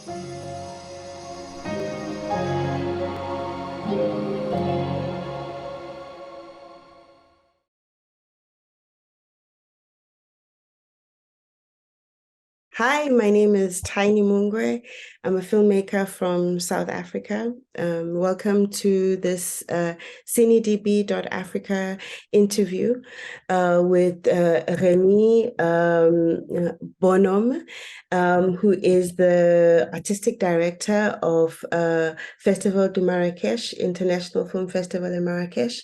Hi, my name is Tiny Mungwe. I'm a filmmaker from South Africa. Welcome to this cinedb.africa interview with Remi Bonhomme, who is the artistic director of Festival de Marrakech, International Film Festival in Marrakech.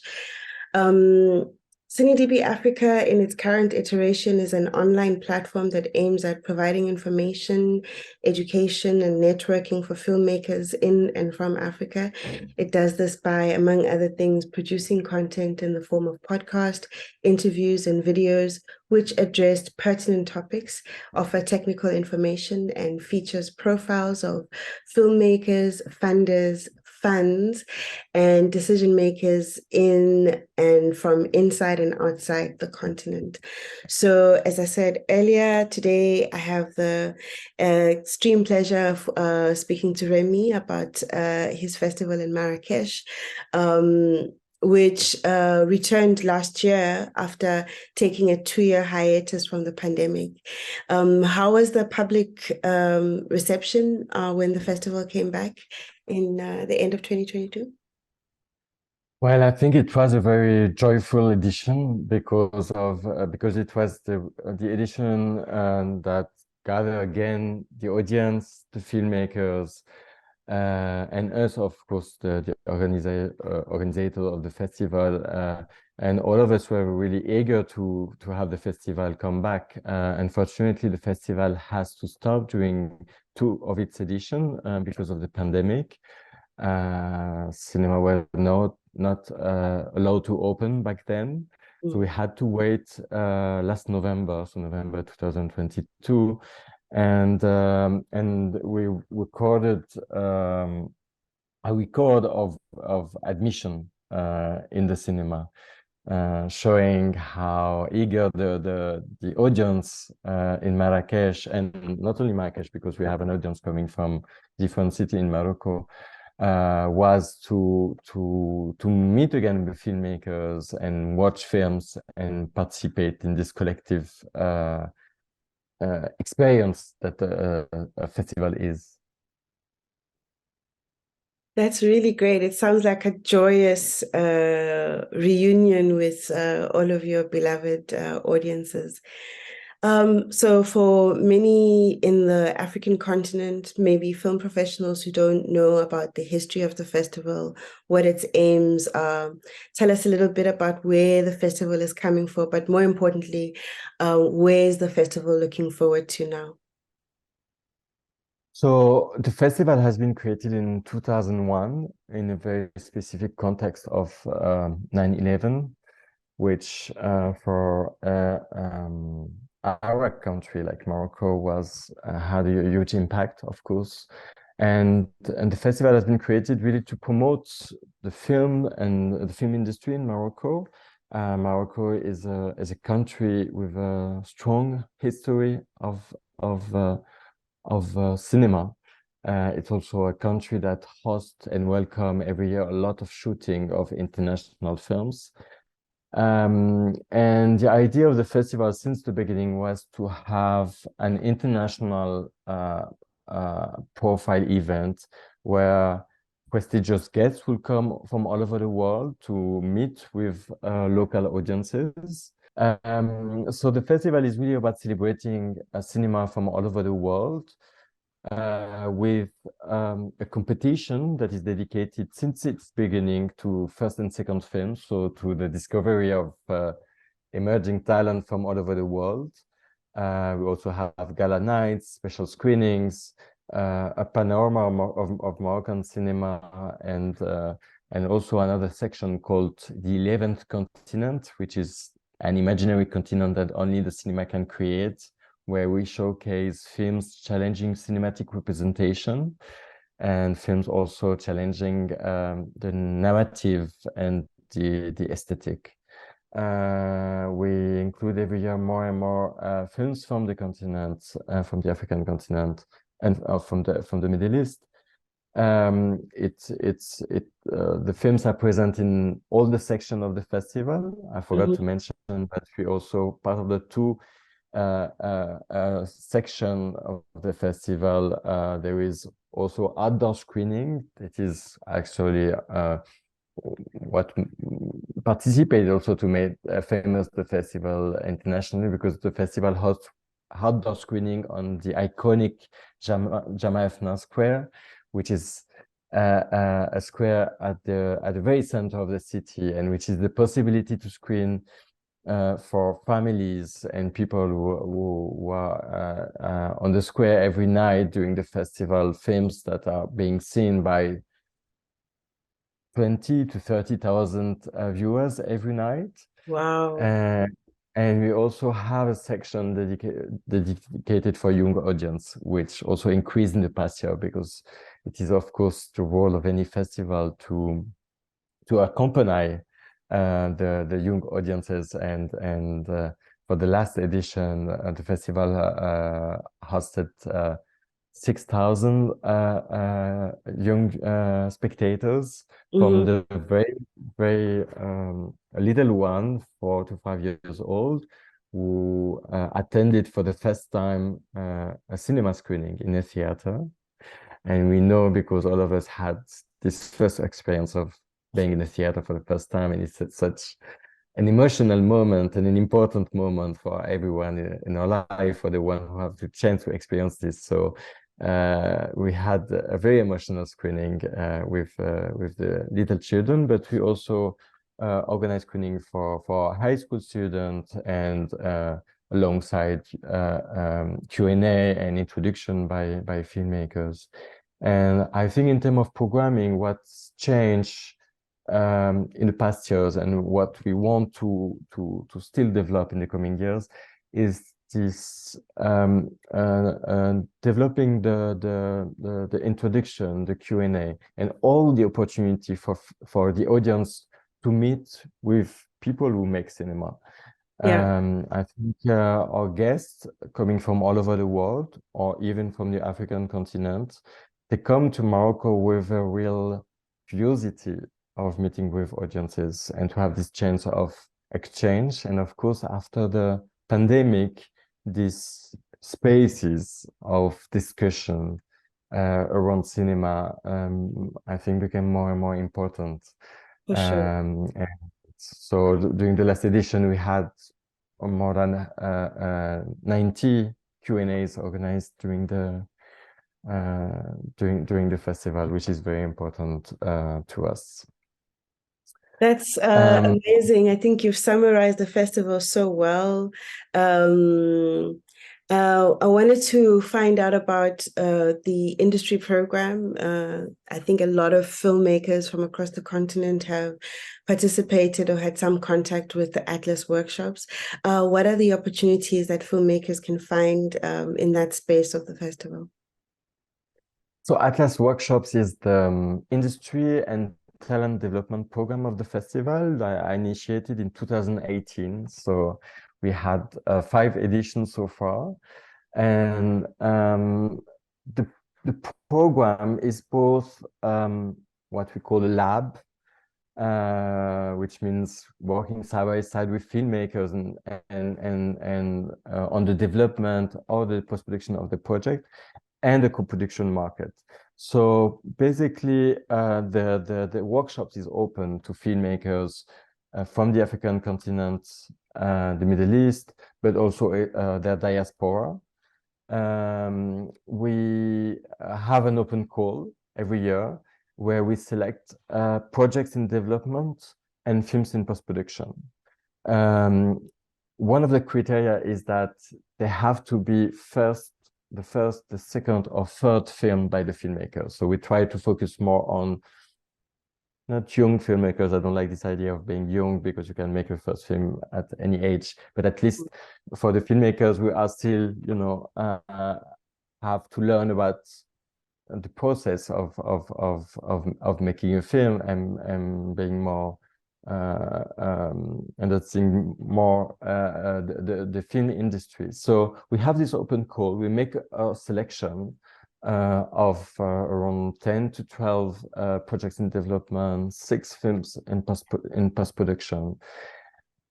CineDB Africa, in its current iteration, is an online platform that aims at providing information, education, and networking for filmmakers in and from Africa. It does this by, among other things, producing content in the form of podcast, interviews, and videos, which address pertinent topics, offer technical information, and features profiles of filmmakers, funders, funds, and decision makers in and from inside and outside the continent. So, as I said earlier, today I have the extreme pleasure of speaking to Remi about his festival in Marrakech. Which returned last year after taking a 2-year hiatus from the pandemic. How was the public reception when the festival came back in the end of 2022? Well, I think it was a very joyful edition because it was the edition that gathered again the audience, the filmmakers, and us, of course, the organizer of the festival, and all of us were really eager to have the festival come back. Unfortunately, the festival has to stop during 2 of its edition because of the pandemic. Cinema were not allowed to open back then. So we had to wait last November, so November 2022, and we recorded a record of admission in the cinema, showing how eager the audience in Marrakech, and not only Marrakech, because we have an audience coming from different cities in Morocco, was to meet again with filmmakers and watch films and participate in this collective experience that a festival is. That's really great. It sounds like a joyous reunion with all of your beloved audiences. So for many in the African continent, maybe film professionals who don't know about the history of the festival, what its aims are, tell us a little bit about where the festival is coming from, but more importantly, where is the festival looking forward to now? So the festival has been created in 2001 in a very specific context of 9/11, which for our country like Morocco was had a huge impact, of course, and the festival has been created really to promote the film and the film industry in Morocco. Morocco is a country with a strong history of cinema. It's also a country that hosts and welcome every year a lot of shooting of international films. And the idea of the festival since the beginning was to have an international profile event where prestigious guests will come from all over the world to meet with local audiences. So the festival is really about celebrating cinema from all over the world, with a competition that is dedicated since its beginning to first and second films, so to the discovery of emerging talent from all over the world. We also have gala nights, special screenings, a panorama of Moroccan cinema, and also another section called the 11th continent, which is an imaginary continent that only the cinema can create, where we showcase films challenging cinematic representation and films also challenging the narrative and the aesthetic. We include every year more and more films from the continent, from the African continent, and from the Middle East. The films are present in all the sections of the festival. I forgot to mention that we also part of the two section of the festival. There is also outdoor screening. It is actually what participated also to make famous the festival internationally, because the festival hosts outdoor screening on the iconic Jama Square, which is a square at the very center of the city, and which is the possibility to screen for families and people who are on the square every night during the festival, films that are being seen by 20 to 30,000 viewers every night. Wow. And we also have a section dedicated for young audience, which also increased in the past year, because it is, of course, the role of any festival to accompany the young audiences. And for the last edition, the festival hosted 6,000 young spectators from the very little one, 4 to 5 years old, who attended for the first time a cinema screening in a theater. And we know, because all of us had this first experience of being in a theater for the first time, and it's such an emotional moment and an important moment for everyone in our life, for the one who have the chance to experience this. So we had a very emotional screening with the little children, but we also organized screening for high school students, and alongside Q&A and introduction by filmmakers. And I think in terms of programming, what's changed in the past years, and what we want to still develop in the coming years, is this developing the introduction, the Q&A, and all the opportunity for the audience to meet with people who make cinema. I think our guests coming from all over the world, or even from the African continent, they come to Morocco with a real curiosity of meeting with audiences and to have this chance of exchange. And of course, after the pandemic, these spaces of discussion around cinema, I think, became more and more important. For sure. And so during the last edition, we had more than 90 Q&As organized during the festival, which is very important to us. That's amazing. I think you've summarized the festival so well. I wanted to find out about the industry program. I think a lot of filmmakers from across the continent have participated or had some contact with the Atlas workshops. What are the opportunities that filmmakers can find in that space of the festival? So Atlas Workshops is the industry and talent development program of the festival that I initiated in 2018. So we had 5 editions so far. And the program is both what we call a lab, which means working side by side with filmmakers and on the development or the post-production of the project, and the co-production market. So basically, the workshops is open to filmmakers from the African continent, the Middle East, but also their diaspora. We have an open call every year where we select projects in development and films in post-production. One of the criteria is that they have to be the first, the second, or third film by the filmmaker. So we try to focus more on not young filmmakers. I don't like this idea of being young, because you can make your first film at any age, but at least for the filmmakers who are still, have to learn about the process of making a film, and being more understanding more the film industry. So we have this open call. We make a selection of around 10 to 12 projects in development, 6 films in post-production.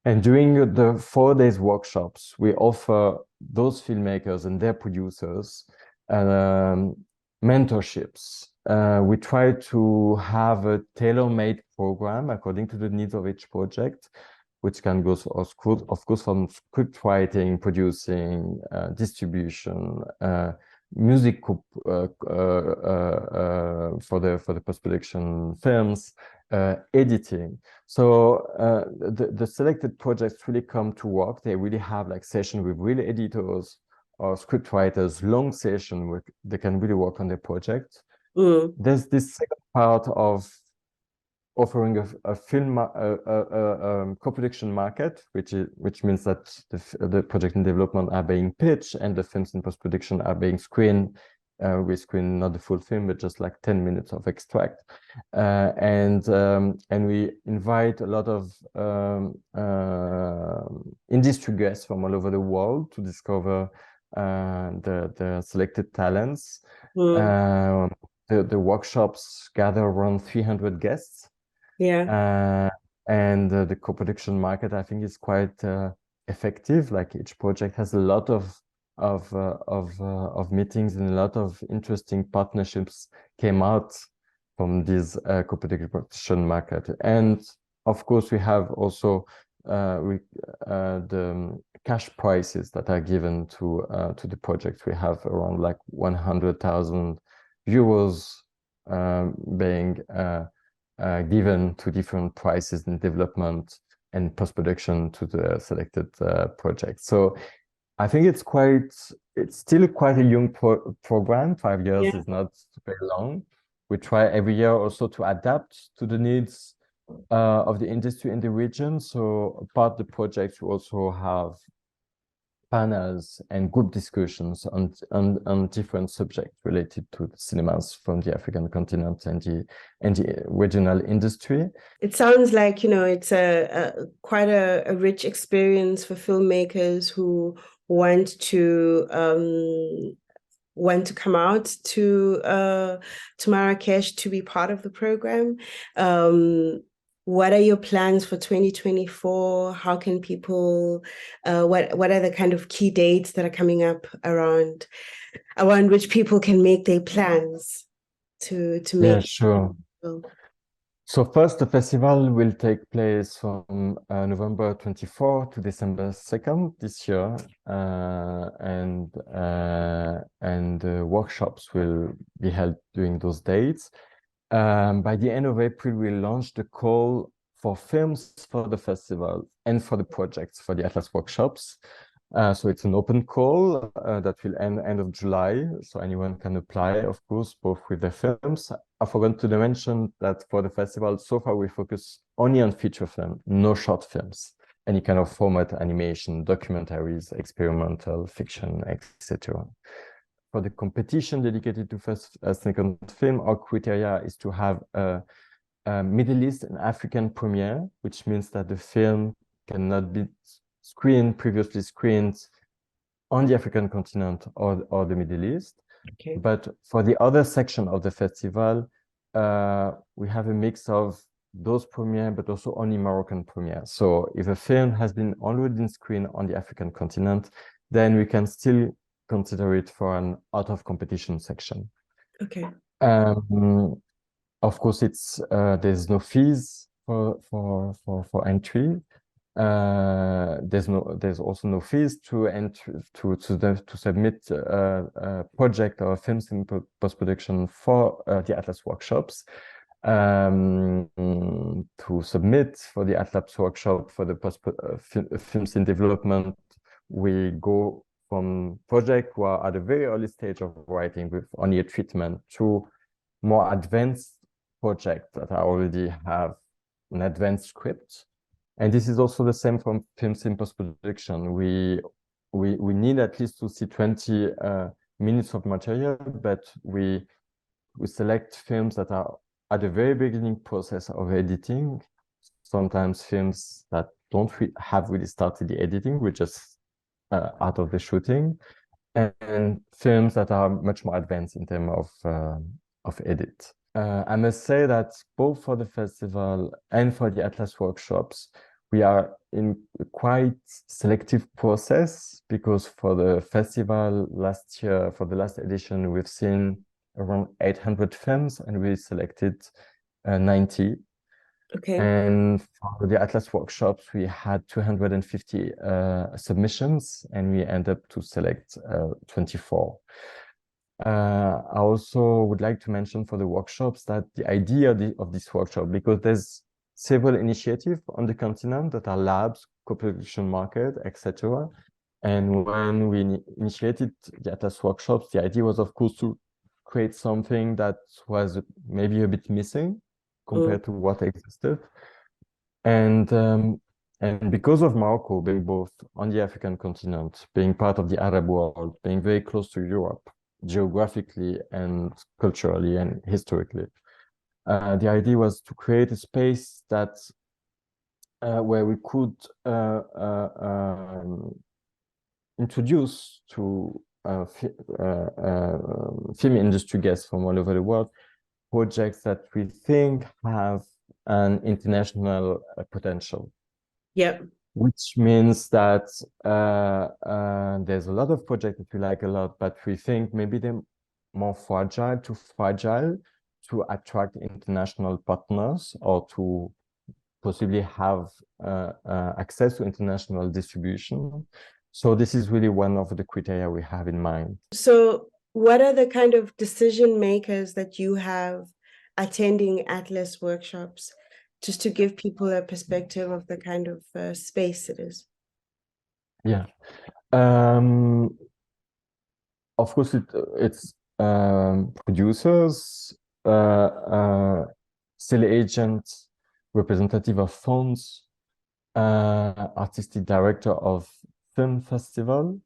And during the 4 days workshops, we offer those filmmakers and their producers mentorships. We try to have a tailor-made program according to the needs of each project, which can go, of course, from script writing, producing, distribution, music for the post-production films, editing. So the selected projects really come to work. They really have like session with real editors or script writers, long session where they can really work on their project. There's this second part of offering a film co-production market, which means that the project in development are being pitched and the films in post-production are being screened. We screen not the full film, but just like 10 minutes of extract, and we invite a lot of industry guests from all over the world to discover the selected talents. The workshops gather around 300 guests. Yeah. And the co-production market, I think, is quite effective. Like each project has a lot of meetings, and a lot of interesting partnerships came out from this co-production market. And of course, we have also the cash prices that are given to the project. We have around like 100,000 euros being given to different prices in development and post-production to the selected project. So I think it's still quite a young program. 5 years is not very long. We try every year also to adapt to the needs of the industry in the region. So apart the projects, we also have panels and group discussions on different subjects related to the cinemas from the African continent and the regional industry. It sounds like, it's quite a rich experience for filmmakers who want to come out to Marrakech to be part of the program. What are your plans for 2024? How can people, what are the kind of key dates that are coming up around which people can make their plans to make? Yeah, sure. So first, the festival will take place from November 24 to December 2nd this year, and workshops will be held during those dates. By the end of April, we'll launch the call for films for the festival and for the projects for the Atlas workshops. So it's an open call that will end of July. So anyone can apply, of course, both with their films. I forgot to mention that for the festival, so far we focus only on feature film, no short films, any kind of format, animation, documentaries, experimental fiction, etc. For the competition dedicated to first second film, our criteria is to have a Middle East and African premiere, which means that the film cannot be previously screened on the African continent or the Middle East. Okay. But for the other section of the festival, we have a mix of those premiere, but also only Moroccan premiere. So if a film has been already screened on the African continent, then we can still consider it for an out of competition section. Okay. Of course, there's no fees for entry. There's also no fees to submit a project or films in post-production for the Atlas workshops. To submit for the Atlas workshop for the films in development, we go from project who are at a very early stage of writing with only a treatment to more advanced projects that already have an advanced script. And this is also the same from films in post-production. We need at least to see 20 minutes of material, but we select films that are at the very beginning process of editing. Sometimes films that don't have really started the editing, we're just out of the shooting. and films that are much more advanced in terms of edit. I must say that both for the festival and for the Atlas workshops, we are in a quite selective process, because for the festival last year, for the last edition, we've seen around 800 films and we selected 90. Okay. And for the Atlas workshops, we had 250 submissions and we ended up to select 24. I also would like to mention for the workshops that the idea of this workshop, because there's several initiatives on the continent that are labs, co-production market, etc. And when we initiated the Atlas workshops, the idea was, of course, to create something that was maybe a bit missing Mm. compared to what existed. And because of Morocco being both on the African continent, being part of the Arab world, being very close to Europe, geographically and culturally and historically, the idea was to create a space that where we could introduce to film industry guests from all over the world projects that we think have an international potential. Yep. Which means that there's a lot of projects that we like a lot, but we think maybe they're more too fragile to attract international partners or to possibly have access to international distribution. So this is really one of the criteria we have in mind. So what are the kind of decision makers that you have attending Atlas workshops, just to give people a perspective of the kind of space it is? Yeah. Of course, it's producers, sale agents, representative of funds, artistic director of film festival,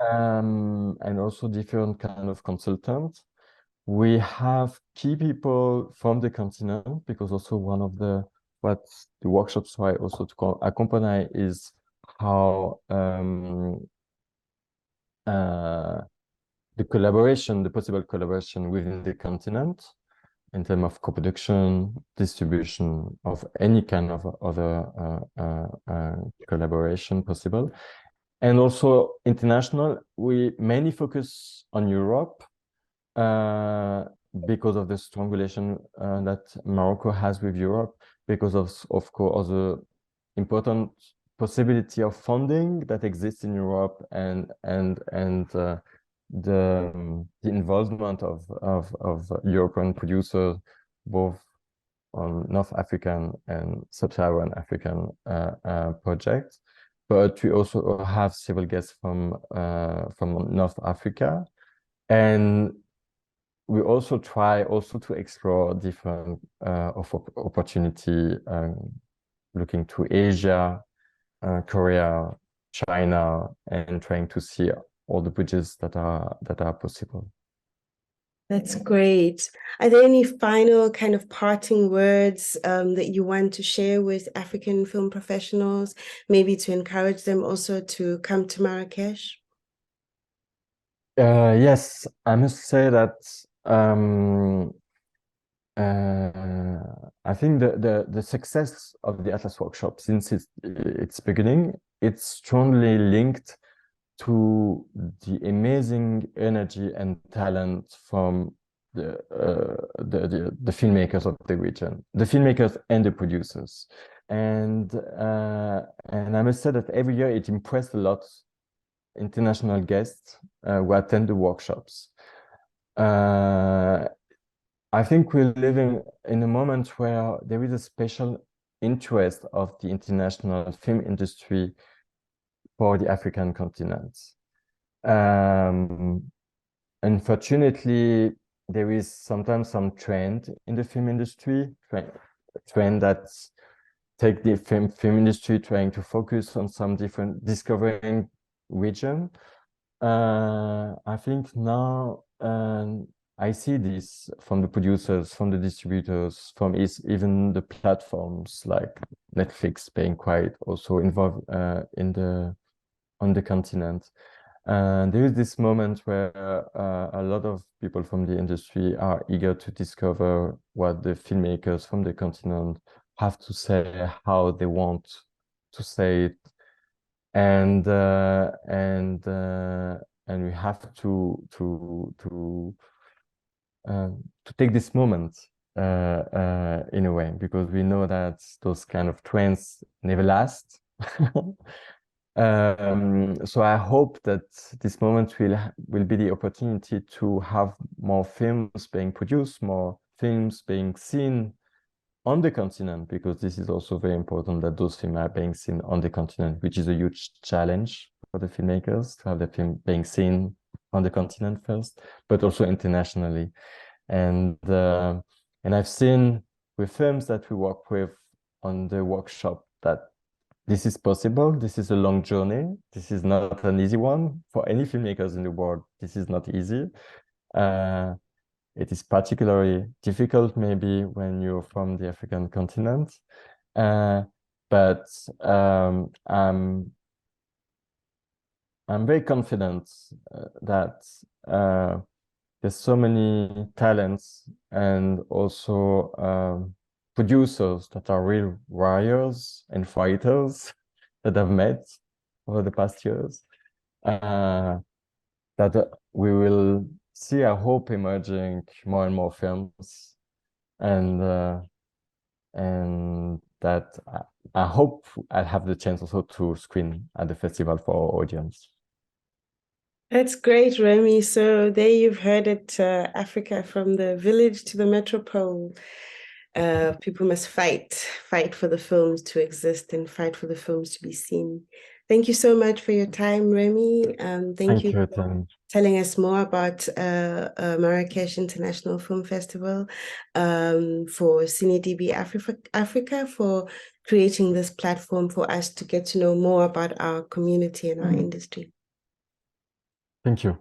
Mm-hmm. and also different kind of consultants. We have key people from the continent, because also one of what the workshops try also to accompany is how the possible collaboration within the continent in terms of co-production, distribution of any kind of other collaboration possible. And also international, we mainly focus on Europe because of the strong relation that Morocco has with Europe, because of course, the important possibility of funding that exists in Europe and the involvement of European producers, both on North African and Sub-Saharan African projects. But we also have several guests from North Africa, and we also try to explore different opportunity, looking to Asia, Korea, China, and trying to see all the bridges that are possible. That's great. Are there any final kind of parting words that you want to share with African film professionals, maybe to encourage them also to come to Marrakech? Yes, I must say that I think the success of the Atlas workshop since its beginning, it's strongly linked to the amazing energy and talent from the filmmakers of the region, the filmmakers and the producers. And I must say that every year it impressed a lot international guests who attend the workshops. I think we're living in a moment where there is a special interest of the international film industry for the African continent. Unfortunately, there is sometimes some trend in the film industry, trend that take the film industry trying to focus on some different discovering region. I think now I see this from the producers, from the distributors, from even the platforms like Netflix being quite also involved on the continent. And there is this moment where a lot of people from the industry are eager to discover what the filmmakers from the continent have to say, how they want to say it, and we have to take this moment in a way, because we know that those kind of trends never last. So I hope that this moment will be the opportunity to have more films being produced, more films being seen on the continent, because this is also very important that those films are being seen on the continent, which is a huge challenge for the filmmakers to have the film being seen on the continent first, but also internationally. And I've seen with films that we work with on the workshop that this is possible. This is a long journey. This is not an easy one for any filmmakers in the world. This is not easy. It is particularly difficult maybe when you're from the African continent. But I'm very confident that there's so many talents and also producers that are real warriors and fighters that I've met over the past years, that we will see, I hope, emerging more and more films, and that I hope I'll have the chance also to screen at the festival for our audience. That's great, Remi. So there you've heard it, Africa, from the village to the metropole. People must fight for the films to exist and fight for the films to be seen. Thank you so much for your time, Remi. Thank you for telling us more about Marrakech International Film Festival, for CineDB Africa for creating this platform for us to get to know more about our community and our industry. Thank you.